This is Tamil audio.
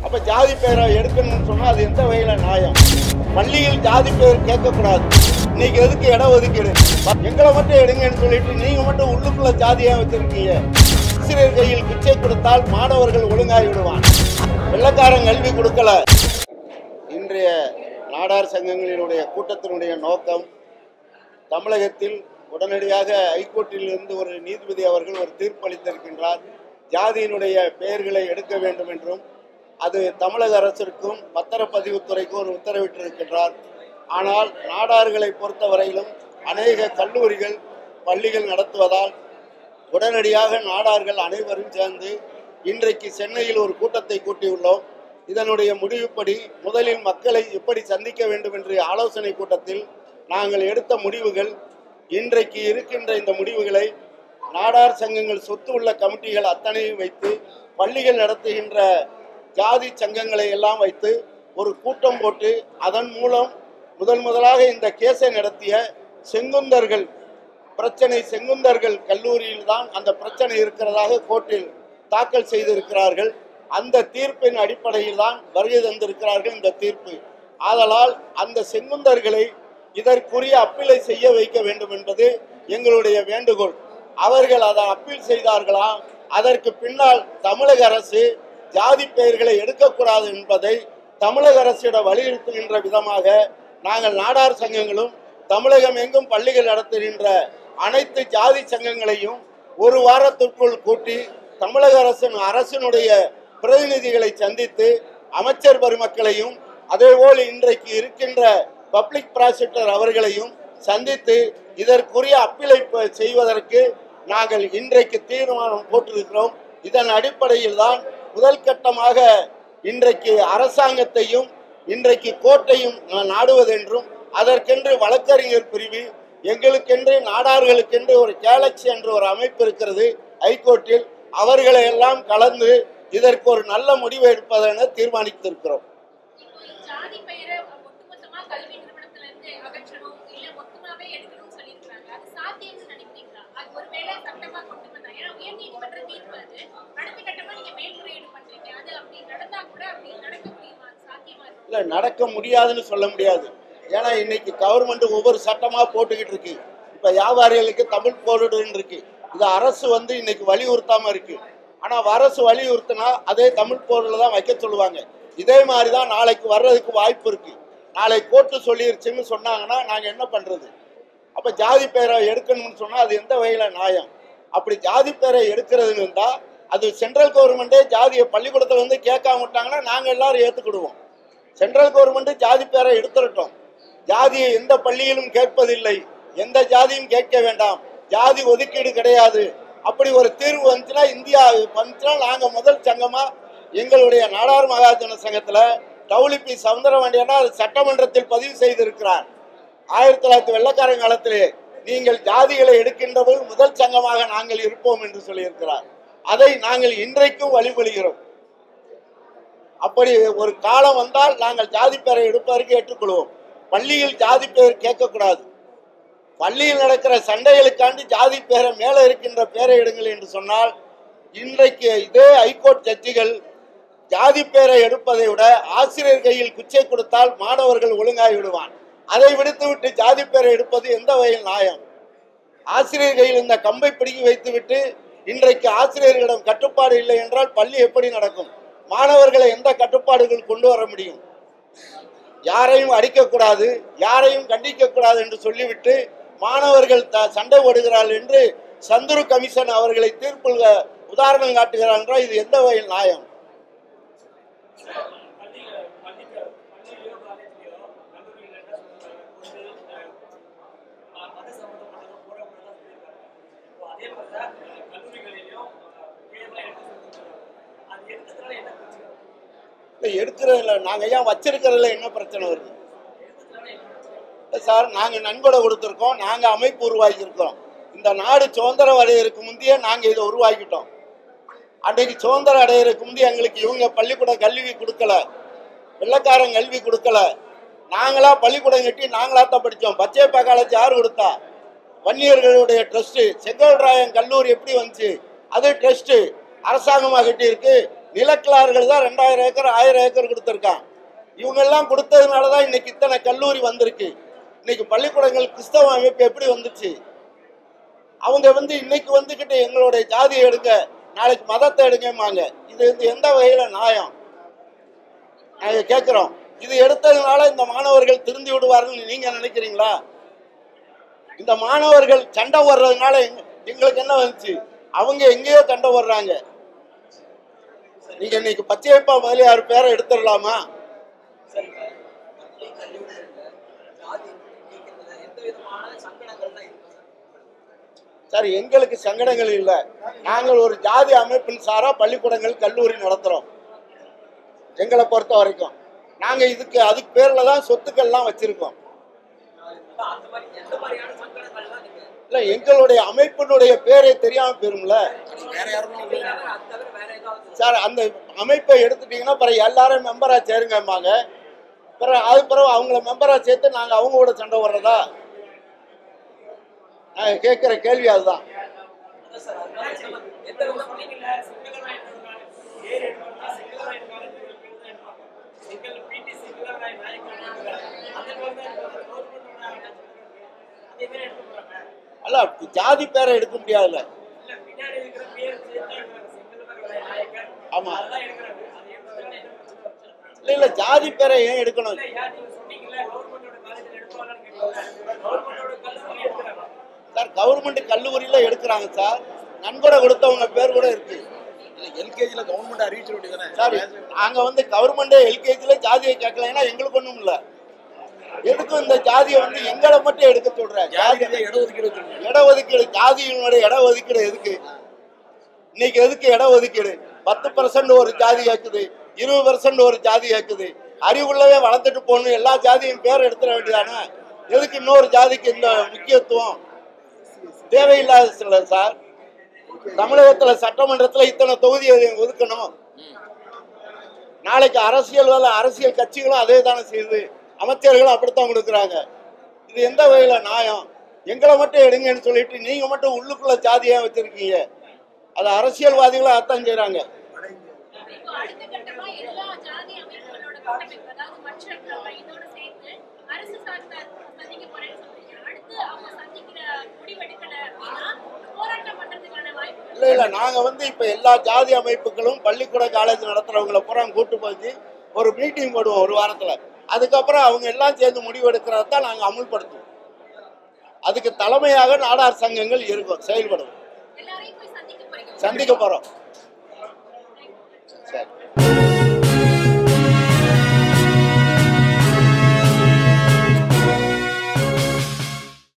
அப்ப ஜாதி பெயரை எடுக்கணும்னு சொன்னா அது எந்த வகையில நியாயம்? பள்ளியில் ஜாதி பெயர் கேட்கக்கூடாது. இன்னைக்கு எதுக்கு இடம் ஒதுக்கீடு? எங்களை மட்டும் எடுங்கன்னு சொல்லிட்டு நீங்க மட்டும் உள்ளுக்குள்ள ஜாதியா வச்சிருக்கீங்க. ஆசிரியர் கையில் பிச்சை கொடுத்தால் மாணவர்கள் ஒழுங்காகி விடுவான். வெள்ளக்காரன் கல்வி கொடுக்கல. இன்றைய நாடார் சங்கங்களினுடைய கூட்டத்தினுடைய நோக்கம், தமிழகத்தில் உடனடியாக ஹைகோர்ட்டில் இருந்து ஒரு நீதிபதி அவர்கள் ஒரு தீர்ப்பு அளித்திருக்கின்றார். ஜாதியினுடைய பெயர்களை எடுக்க வேண்டும் என்றும் அது தமிழக அரசிற்கும் பத்திரப்பதிவுத்துறைக்கும் ஒரு உத்தரவிட்டிருக்கின்றார். ஆனால் நாடார்களை பொறுத்தவரையிலும் அநேக கல்லூரிகள் பள்ளிகள் நடத்துவதால் உடனடியாக நாடார்கள் அனைவரும் சேர்ந்து இன்றைக்கு சென்னையில் ஒரு கூட்டத்தை கூட்டியுள்ளோம். இதனுடைய முடிவுப்படி முதலில் மக்களை எப்படி சந்திக்க வேண்டும் என்ற ஆலோசனை கூட்டத்தில் நாங்கள் எடுத்த முடிவுகள், இன்றைக்கு இருக்கின்ற இந்த முடிவுகளை நாடார் சங்கங்கள் சொத்து உள்ள கமிட்டிகள் அத்தனையும் வைத்து பள்ளிகள் நடத்துகின்ற ஜாதி சங்கங்களை எல்லாம் வைத்து ஒரு கூட்டம் போட்டு அதன் மூலம் முதலாக இந்த கேஸை நடத்திய செங்குந்தர்கள் பிரச்சனை, செங்குந்தர்கள் கல்லூரியில் தான் அந்த பிரச்சனை இருக்கிறதாக கோர்ட்டில் தாக்கல் செய்திருக்கிறார்கள். அந்த தீர்ப்பின் அடிப்படையில் தான் வருகை தந்திருக்கிறார்கள் இந்த தீர்ப்பு. ஆதலால் அந்த செங்குந்தர்களை இதற்குரிய அப்பீலை செய்ய வைக்க வேண்டும் என்பது எங்களுடைய வேண்டுகோள். அவர்கள் அதை அப்பீல் செய்தார்களா, அதற்கு பின்னால் தமிழக அரசு ஜாதி பெயர்களை எடுக்கக்கூடாது என்பதை தமிழக அரசிடம் வலியுறுத்துகின்ற விதமாக நாங்கள் நாடார் சங்கங்களும் தமிழகம் எங்கும் பள்ளிகள் நடத்துகின்ற அனைத்து ஜாதி சங்கங்களையும் ஒரு வாரத்திற்குள் கூட்டி தமிழக அரசினுடைய பிரதிநிதிகளை சந்தித்து அமைச்சர் பெருமக்களையும் அதேபோல் இன்றைக்கு இருக்கின்ற பப்ளிக் ப்ராசிக்யூட்டர் அவர்களையும் சந்தித்து இதற்குரிய அப்பீலை செய்வதற்கு நாங்கள் இன்றைக்கு தீர்மானம் போட்டிருக்கிறோம். இதன் அடிப்படையில் தான் முதல் கட்டமாக இன்றைக்கு அரசாங்கத்தையும் இன்றைக்கு கோர்ட்டையும் நாடுவதென்றும் அதற்கென்று வழக்கறிஞர் பிரிவு, எங்களுக்கென்று நாடார்களுக்கென்று ஒரு கேலக்சி என்ற ஒரு அமைப்பு இருக்கிறது ஹைகோர்ட்டில், அவர்களை எல்லாம் கலந்து இதற்கு ஒரு நல்ல முடிவு எடுப்பதென தீர்மானித்திருக்கிறோம். இல்ல, நடக்க முடியாதுன்னு சொல்ல முடியாது. ஏன்னா இன்னைக்கு கவர்மெண்ட் ஒவ்வொரு சட்டமா போட்டுக்கிட்டு இருக்கு. இப்ப வியாபாரிகளுக்கு தமிழ் போர்டுன்னு இருக்கு. இது அரசு இன்னைக்கு வலியுறுத்தாம இருக்கு. ஆனா அரசு வலியுறுத்தினா அதே தமிழ் போர்டுல தான் வைக்க சொல்லுவாங்க. இதே மாதிரிதான் நாளைக்கு வர்றதுக்கு வாய்ப்பு இருக்கு. நாளை கோர்ட்டு சொல்லிருச்சுன்னு சொன்னாங்கன்னா நாங்க என்ன பண்றது? அப்ப ஜாதி பெயரை எடுக்கணும்னு சொன்னா அது எந்த வகையில நியாயம்? அப்படி ஜாதி பெயரை எடுக்கிறதுன்னு இருந்தா அது சென்ட்ரல் கவர்மெண்டே ஜாதியை பள்ளிக்கூடத்துல கேட்காம விட்டாங்கன்னா நாங்க எல்லாரும் ஏத்துக்கிடுவோம். சென்ட்ரல் கவர்மெண்ட் ஜாதி பெயரை எடுத்துட்டோம். ஜாதியை எந்த பள்ளியிலும் கேட்பதில்லை, எந்த ஜாதியும் கேட்க வேண்டாம், ஜாதி ஒதுக்கீடு கிடையாது. அப்படி ஒரு தீர்வு வந்துச்சுன்னா இந்தியா வந்துச்சுன்னா நாங்க முதல் சங்கமா எங்களுடைய நாடார் மகாஜன சங்கத்துல டவுலிபி சவுந்தரபாண்டியனா அது சட்டமன்றத்தில் பதிவு செய்திருக்கிறார். 1900 வெள்ளக்காரன் காலத்திலே நீங்கள் ஜாதிகளை எடுக்கின்றபோது முதல் சங்கமாக நாங்கள் இருப்போம் என்று சொல்லியிருக்கிறார். அதை நாங்கள் இன்றைக்கும் வழிமொழிகிறோம். அப்படி ஒரு காலம் வந்தால் நாங்கள் ஜாதி பெயரை எடுப்பதற்கு ஏற்றுக்கொள்வோம். பள்ளியில் ஜாதி பெயர் கேட்கக்கூடாது. பள்ளியில் நடக்கிற சண்டைகளுக்காண்டி ஜாதி பெயரை மேலே இருக்கின்ற பெயரை எடுங்கள் என்று சொன்னால் இன்றைக்கு இதே ஹைகோர்ட் ஜட்ஜிகள் ஜாதி பெயரை எடுப்பதை விட ஆசிரியர் கையில் குச்சை கொடுத்தால் மாணவர்கள் ஒழுங்காகி விடுவான். அதை விடுத்துவிட்டு ஜாதி பெயரை எடுப்பது எந்த வகையில் நியாயம்? ஆசிரியர் கையில் இந்த கம்பை பிடிக்கி வைத்துவிட்டு இன்றைக்கு ஆசிரியர்களிடம் கட்டுப்பாடு இல்லை என்றால் பள்ளி எப்படி நடக்கும்? மாணவர்களை எந்த கட்டுப்பாடுகள் கொண்டு வர முடியும்? யாரையும் அடிக்கக்கூடாது, யாரையும் கண்டிக்க கூடாது என்று சொல்லிவிட்டு மாணவர்கள் சண்டை போடுகிறார்கள் என்று சந்துரு கமிஷன் அவர்களை தீர்ப்பில் உதாரணம் காட்டுகிறார் என்றால் இது எந்த வகையில் நியாயம்? எடுக்கிறதுல நாங்க ஏன் வச்சிருக்கிறதுல என்ன பிரச்சனை வருது சார்? நாங்க நன்கொடை கொடுத்துருக்கோம், நாங்க அமைப்பு உருவாக்கி இருக்கோம். இந்த நாடு சுதந்திரம் அடையிறதுக்கு முந்தைய நாங்க இதை உருவாக்கிட்டோம். அன்றைக்கு சுதந்திரம் அடையிறதுக்கு முந்தைய எங்களுக்கு இவங்க பள்ளிக்கூட கல்வி கொடுக்கல, வெள்ளக்காரன் கல்வி கொடுக்கல. நாங்களா பள்ளிக்கூடம் கட்டி நாங்களா தான் படித்தோம். பச்சையப்பா காலேஜ் யார் கொடுத்தா? வன்னியர்களுடைய ட்ரஸ்ட். செங்கோல்ராயன் கல்லூரி எப்படி வந்துச்சு? அது ட்ரஸ்ட் அரசாங்கமாக கட்டி இருக்கு. நிலக்கிழார்கள் தான் 2000 ஏக்கர் 1000 ஏக்கர் கொடுத்துருக்கான். இவங்க எல்லாம் கொடுத்ததுனாலதான் இன்னைக்கு இத்தனை கல்லூரி வந்திருக்கு. இன்னைக்கு பள்ளிக்கூடங்கள் கிறிஸ்தவ அமைப்பு எப்படி வந்துச்சு? அவங்க இன்னைக்கு வந்துகிட்டு எங்களுடைய ஜாதியை எடுங்க, நாளைக்கு மதத்தை எடுங்கம்பாங்க. இது எந்த வகையில நியாயம்? நாங்க கேட்கிறோம். இது எடுத்ததுனால இந்த மாணவர்கள் திருந்தி விடுவார்கள் நீங்க நினைக்கிறீங்களா? இந்த மாணவர்கள் சண்டை வர்றதுனால எங்களுக்கு என்ன வந்துச்சு? அவங்க எங்கேயோ சண்டை வர்றாங்க. நீங்க இன்னைக்கு பச்சையப்பா முதலியார் பேரை எடுத்துடலாமா? சார், எங்களுக்கு சங்கடங்கள் இல்லை. நாங்கள் ஒரு ஜாதி அமைப்பின் சாரா பள்ளிக்கூடங்கள் கல்லூரி நடத்துறோம். எங்களை பொறுத்த வரைக்கும் நாங்க அதுக்கு பேர்ல தான் சொத்துக்கள்லாம் வச்சிருக்கோம். இல்ல, எங்களுடைய அமைப்பினுடைய பேரை தெரியாம போயிரும்ல சார். அந்த அமைப்பை எடுத்துட்டீங்கன்னா பிறகு எல்லாரும் மெம்பரா சேருங்கம்பாங்க. அது பிறகு அவங்கள மெம்பரா சேர்த்து நாங்க அவங்களோட சண்டை வர்றதா? கேட்கிற கேள்வி அதுதான். அல்ல, ஜாதி பேரை எடுக்க முடியாதுல்ல. ஆமா, இல்ல இல்ல, ஜாதி பேரை ஏன் எடுக்கணும் சார்? கவர்மெண்ட் கல்லூரியில எடுக்கிறாங்க சார். நன்கொடை கொடுத்தவங்க பேர் கூட இருக்கு. எல்கேஜில கவர்மெண்ட் அறிவிச்சிட வேண்டியதானே சார்? நாங்க கவர்மெண்ட் எல்கேஜில ஜாதியை கேட்கலைன்னா எங்களுக்கு ஒண்ணும் இல்ல. எதுக்கும் இந்த ஜாதியை எங்களை மட்டும் எடுக்க சொல்றேன். இடஒதுக்கீடு, ஜாதியினுடைய இடஒதுக்கீடு எதுக்கு? இன்னைக்கு எதுக்கு இடஒதுக்கீடு? 10% ஒரு ஜாதி கேட்குது, 20% ஒரு ஜாதி கேட்குது. அறிவுள்ளவே வளர்த்துட்டு போகணும், எல்லா ஜாதியும் பேர் எடுத்துட வேண்டியதானே? எதுக்கு இன்னொரு ஜாதிக்கு இந்த முக்கியத்துவம்? தேவையில்லாத சார். தமிழகத்துல சட்டமன்றத்துல இத்தனை தொகுதியை ஒதுக்கணும். நாளைக்கு அரசியல் கட்சிகளும் அதே தானே செய்யுது, அமைச்சர்களும் அப்படித்தான் கொடுக்குறாங்க. இது எந்த வகையில நியாயம்? எங்களை மட்டும் எடுங்கன்னு சொல்லிட்டு நீங்க மட்டும் உள்ளுக்குள்ள ஜாதியா வச்சிருக்கீங்க. அது அரசியல்வாதிகளும் அர்த்தம் செய்யறாங்க. இல்ல இல்ல, நாங்க இப்ப எல்லா ஜாதி அமைப்புகளும் பள்ளிக்கூட காலேஜ் நடத்துறவங்களை பூரா கூட்டு போய் ஒரு மீட்டிங் போடுவோம் ஒரு வாரத்துல. அதுக்கப்புறம் அவங்க எல்லாம் சேர்ந்து முடிவு எடுக்கிறதான் நாங்க அமுல்படுத்துவோம். அதுக்கு தலைமையாக நாடார் சங்கங்கள் இருக்கும், செயல்படும். சந்திக்க போறோம்.